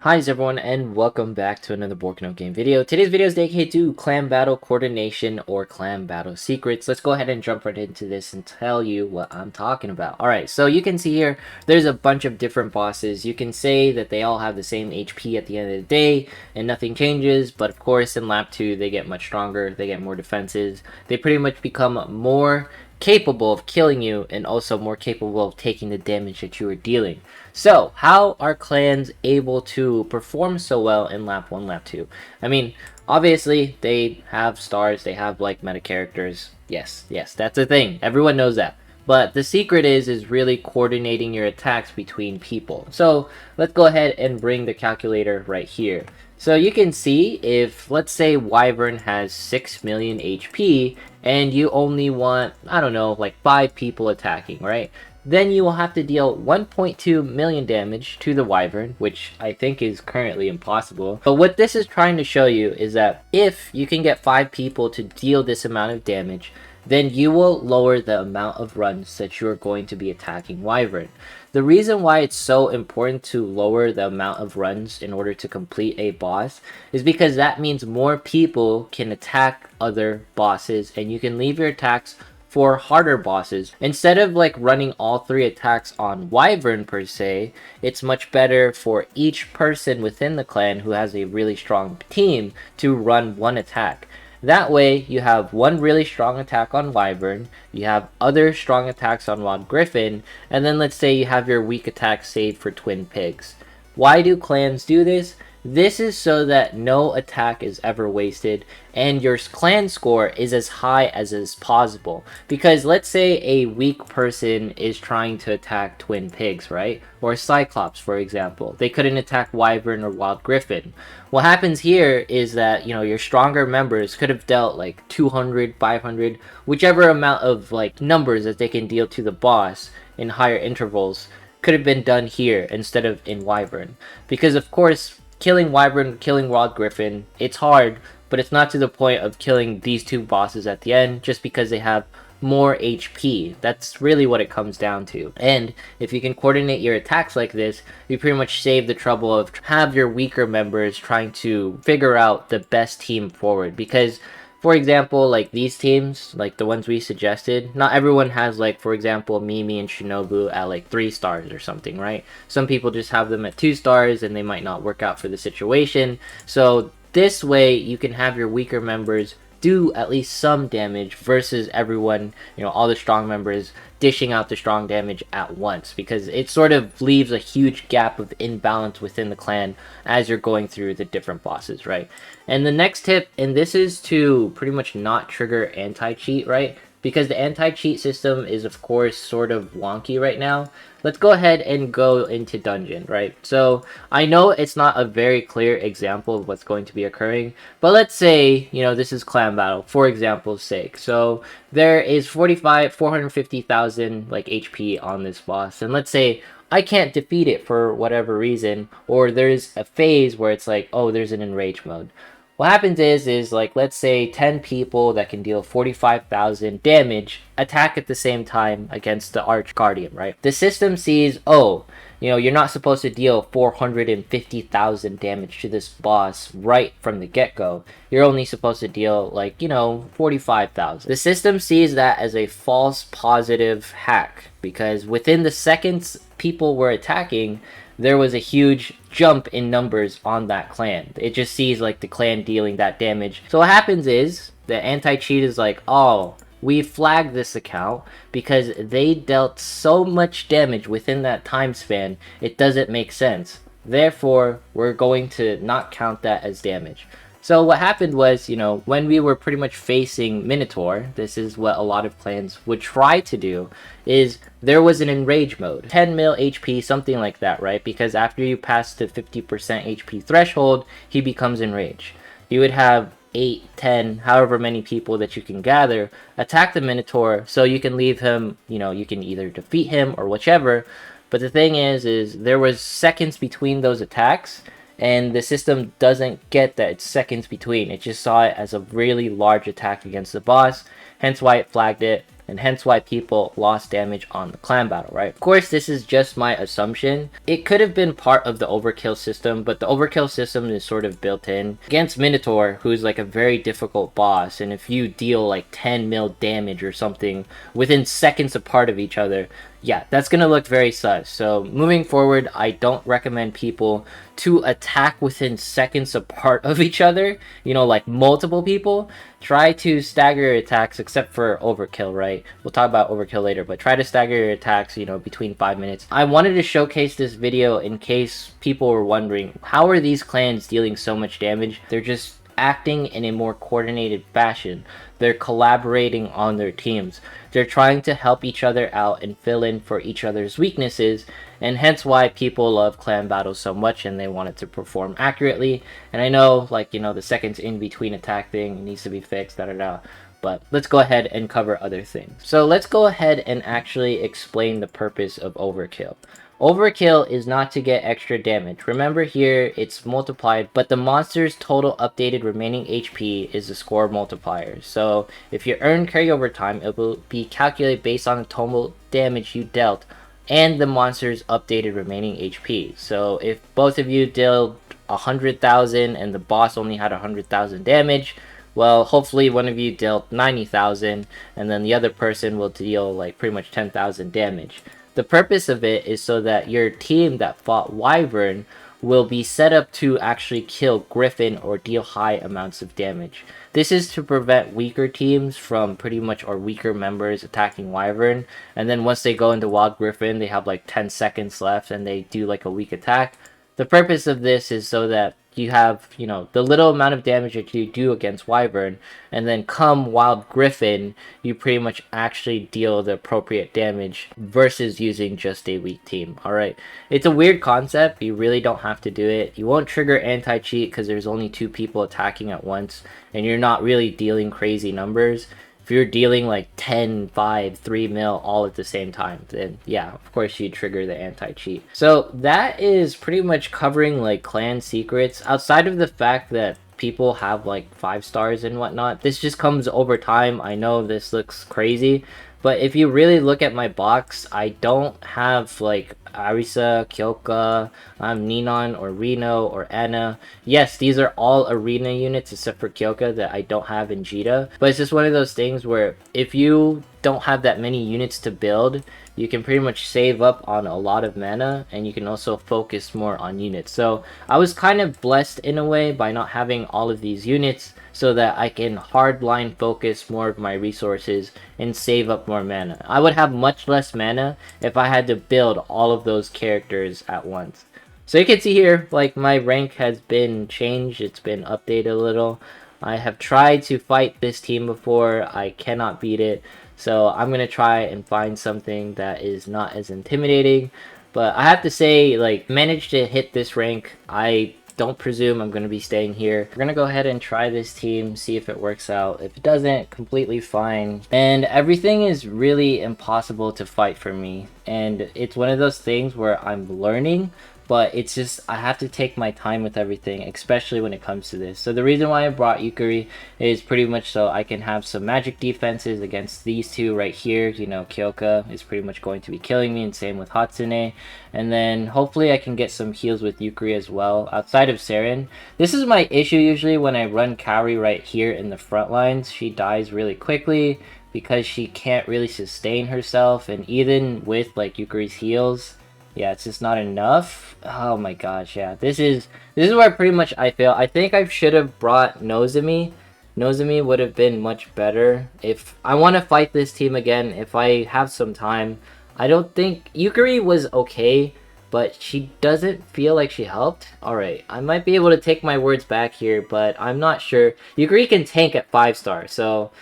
Hi everyone and welcome back to another Borkno game video. Today's video is dedicated to clan battle coordination or clan battle secrets. Let's go ahead and jump right into this and tell you what I'm talking about. Alright, so you can see here there's a bunch of different bosses. You can say that they all have the same HP at the end of the day and nothing changes, but of course in lap 2 they get much stronger, they get more defenses, they pretty much become more capable of killing you and also more capable of taking the damage that you are dealing. So, how are clans able to perform so well in lap 1, lap 2? I mean, obviously, they have stars, they have like meta characters. Yes, that's a thing. Everyone knows that. But the secret is really coordinating your attacks between people. So, let's go ahead and bring the calculator right here. So you can see if, let's say, Wyvern has 6 million HP and you only want, I don't know, like 5 people attacking, right? Then you will have to deal 1.2 million damage to the Wyvern, which I think is currently impossible. But what this is trying to show you is that if you can get 5 people to deal this amount of damage, then you will lower the amount of runs that you're going to be attacking Wyvern. The reason why it's so important to lower the amount of runs in order to complete a boss is because that means more people can attack other bosses and you can leave your attacks for harder bosses. Instead of like running all 3 attacks on Wyvern per se, it's much better for each person within the clan who has a really strong team to run 1 attack. That way, you have 1 really strong attack on Wyvern, you have other strong attacks on Wild Griffin, and then let's say you have your weak attack saved for Twin Pigs. Why do clans do this? This is so that no attack is ever wasted and your clan score is as high as is possible. Because let's say a weak person is trying to attack Twin Pigs, right? Or Cyclops, for example. They couldn't attack Wyvern or Wild Griffin. What happens here is that, your stronger members could have dealt like 200, 500, whichever amount of like numbers that they can deal to the boss in higher intervals could have been done here instead of in Wyvern. Because of course, killing Wyvern, killing Wild Griffin, it's hard, but it's not to the point of killing these 2 bosses at the end just because they have more HP. That's really what it comes down to. And if you can coordinate your attacks like this, you pretty much save the trouble of have your weaker members trying to figure out the best team forward. Because for example, like these teams, like the ones we suggested, not everyone has like, for example, Mimi and Shinobu at like 3 stars or something, right? Some people just have them at 2 stars and they might not work out for the situation. So this way you can have your weaker members do at least some damage versus everyone, all the strong members dishing out the strong damage at once, because it sort of leaves a huge gap of imbalance within the clan as you're going through the different bosses, right? And the next tip, and this is to pretty much not trigger anti-cheat, right? Because the anti-cheat system is of course sort of wonky right now. Let's go ahead and go into dungeon, right? So I know it's not a very clear example of what's going to be occurring, but let's say, this is clan battle for example's sake. So there is 450,000 like HP on this boss, and let's say I can't defeat it for whatever reason, or there's a phase where it's like, oh, there's an enrage mode. What happens is like, let's say 10 people that can deal 45,000 damage attack at the same time against the Arch Guardian, right? The system sees, oh, you're not supposed to deal 450,000 damage to this boss right from the get-go. You're only supposed to deal like, 45,000. The system sees that as a false positive hack, because within the seconds people were attacking, there was a huge jump in numbers on that clan. It just sees like the clan dealing that damage. So what happens is the anti-cheat is like, oh, we flagged this account because they dealt so much damage within that time span, it doesn't make sense. Therefore, we're going to not count that as damage. So what happened was, when we were pretty much facing Minotaur, this is what a lot of clans would try to do, is there was an enrage mode. 10 mil HP, something like that, right? Because after you pass the 50% HP threshold, he becomes enraged. You would have 8, 10, however many people that you can gather, attack the Minotaur, so you can leave him, you can either defeat him or whichever. But the thing is there was seconds between those attacks, and the system doesn't get that it's seconds between. It just saw it as a really large attack against the boss, hence why it flagged it. and hence why people lost damage on the clan battle, right? Of course, this is just my assumption. It could have been part of the overkill system, but the overkill system is sort of built in. Against Minotaur, who's like a very difficult boss, and if you deal like 10 mil damage or something within seconds apart of each other, yeah, that's gonna look very sus. So moving forward, I don't recommend people to attack within seconds apart of each other, you know, like multiple people. Try to stagger your attacks, except for overkill, right? We'll talk about overkill later, but try to stagger your attacks, you know, between 5 minutes. I wanted to showcase this video in case people were wondering, how are these clans dealing so much damage? They're just acting in a more coordinated fashion. They're collaborating on their teams. They're trying to help each other out and fill in for each other's weaknesses, and hence why people love clan battles so much and they want it to perform accurately. And I know, like, you know, the seconds in between attack thing needs to be fixed, but let's go ahead and cover other things. So let's go ahead and actually explain the purpose of overkill. Overkill is not to get extra damage. Remember here, it's multiplied, but the monster's total updated remaining HP is the score multiplier. So if you earn carryover time, it will be calculated based on the total damage you dealt and the monster's updated remaining HP. So if both of you dealt 100,000 and the boss only had 100,000 damage, well, hopefully one of you dealt 90,000 and then the other person will deal like pretty much 10,000 damage. The purpose of it is so that your team that fought Wyvern will be set up to actually kill Griffin or deal high amounts of damage. This is to prevent weaker teams from pretty much, or weaker members attacking Wyvern, and then once they go into Wild Griffin, they have like 10 seconds left and they do like a weak attack. The purpose of this is so that you have, you know, the little amount of damage that you do against Wyvern, and then come Wild Griffin, you pretty much actually deal the appropriate damage versus using just a weak team. Alright, it's a weird concept. You really don't have to do it. You won't trigger anti-cheat because there's only 2 people attacking at once, and you're not really dealing crazy numbers. If you're dealing like 10, 5, 3 mil all at the same time, then yeah, of course you trigger the anti-cheat. So that is pretty much covering like clan secrets. Outside of the fact that people have like 5 stars and whatnot, this just comes over time. I know this looks crazy, but if you really look at my box, I don't have like Arisa, Kyoka, Ninon, or Reno, or Anna. Yes, these are all arena units except for Kyoka that I don't have in Jita. But it's just one of those things where if you don't have that many units to build, you can pretty much save up on a lot of mana, and you can also focus more on units. So I was kind of blessed in a way by not having all of these units, so that I can hardline focus more of my resources and save up more mana. I would have much less mana if I had to build all of those characters at once. So you can see here, like, my rank has been changed, it's been updated a little. I have tried to fight this team before, I cannot beat it, so I'm gonna try and find something that is not as intimidating. But I have to say, like, managed to hit this rank. I don't presume I'm going to be staying here. We're going to go ahead and try this team, see if it works out. If it doesn't, completely fine. And everything is really impossible to fight for me. And it's one of those things where I'm learning, but it's just, I have to take my time with everything, especially when it comes to this. So the reason why I brought Yukari is pretty much so I can have some magic defenses against these two right here. You know, Kyoka is pretty much going to be killing me, and same with Hatsune. And then hopefully I can get some heals with Yukari as well, outside of Saren. This is my issue usually when I run Kaori right here in the front lines. She dies really quickly because she can't really sustain herself, and even with like Yukari's heals, yeah, it's just not enough. Oh my gosh, yeah. This is where pretty much I fail. I think I should have brought Nozomi. Nozomi would have been much better. If I want to fight this team again, if I have some time. I don't think Yukari was okay, but she doesn't feel like she helped. Alright, I might be able to take my words back here, but I'm not sure. Yukari can tank at 5 star, so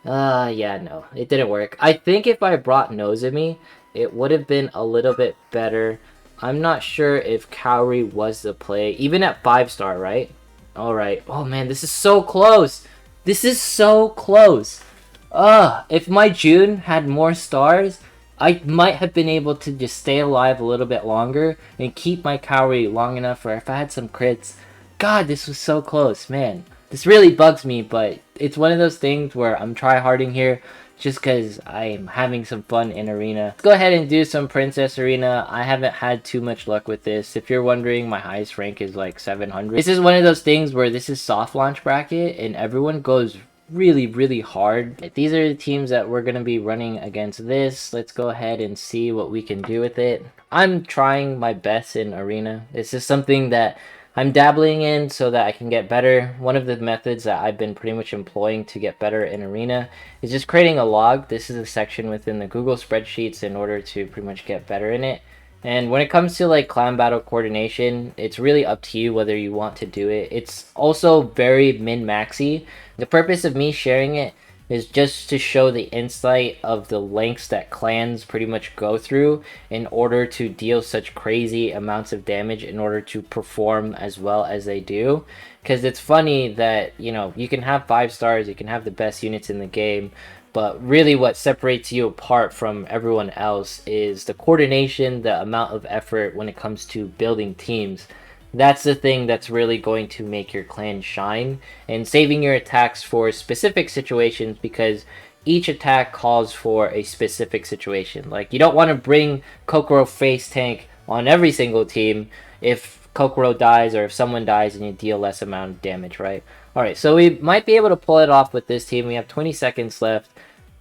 yeah, no, it didn't work. I think if I brought Nozomi, it would have been a little bit better. I'm not sure if Kaori was the play, even at 5 star, right? Alright. Oh man, this is so close. This is so close. If my June had more stars, I might have been able to just stay alive a little bit longer and keep my Kaori long enough for if I had some crits. God, this was so close, man. This really bugs me, but it's one of those things where I'm try-harding here. just because I'm having some fun in arena. Let's go ahead and do some princess arena. I haven't had too much luck with this. If you're wondering, my highest rank is like 700. This is one of those things where this is soft launch bracket and everyone goes really hard. These are the teams that we're going to be running against this. Let's go ahead and see what we can do with it. I'm trying my best in arena. This is something that I'm dabbling in so that I can get better. One of the methods that I've been pretty much employing to get better in arena is just creating a log. This is a section within the Google spreadsheets in order to pretty much get better in it. And when it comes to like clan battle coordination, it's really up to you whether you want to do it. It's also very min-maxy. The purpose of me sharing it is just to show the insight of the lengths that clans pretty much go through in order to deal such crazy amounts of damage in order to perform as well as they do. Because it's funny that, you know, you can have 5 stars, you can have the best units in the game, but really what separates you apart from everyone else is the coordination, the amount of effort when it comes to building teams. That's the thing that's really going to make your clan shine, and saving your attacks for specific situations, because each attack calls for a specific situation. Like, you don't want to bring Kokoro face tank on every single team if Kokoro dies or if someone dies and you deal less amount of damage, right? Alright, so we might be able to pull it off with this team. We have 20 seconds left.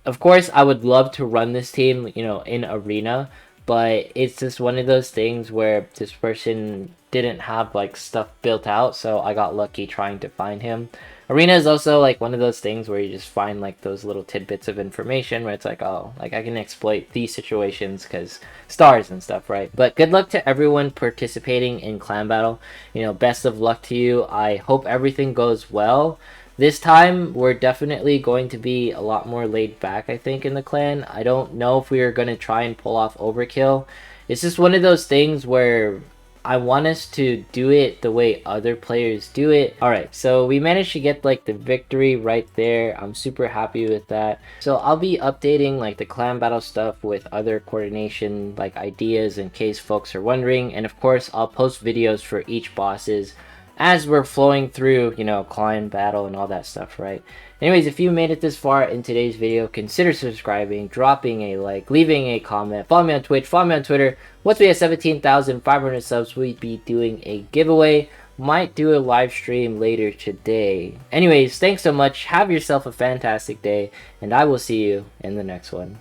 Of course, I would love to run this team, you know, in arena, but it's just one of those things where this person didn't have like stuff built out, so I got lucky trying to find him. Arena is also like one of those things where you just find like those little tidbits of information where it's like, oh, like I can exploit these situations because stars and stuff, right? But good luck to everyone participating in clan battle. You know, best of luck to you. I hope everything goes well. This time, we're definitely going to be a lot more laid back, I think, in the clan. I don't know if we are going to try and pull off overkill. It's just one of those things where I want us to do it the way other players do it. Alright, so we managed to get like the victory right there. I'm super happy with that. So I'll be updating like the clan battle stuff with other coordination like ideas in case folks are wondering. And of course, I'll post videos for each bosses as we're flowing through, you know, clan battle and all that stuff, right? Anyways, if you made it this far in today's video, consider subscribing, dropping a like, leaving a comment, follow me on Twitch, follow me on Twitter. Once we have 17,500 subs, we'd be doing a giveaway. Might do a live stream later today. Anyways, thanks so much. Have yourself a fantastic day, and I will see you in the next one.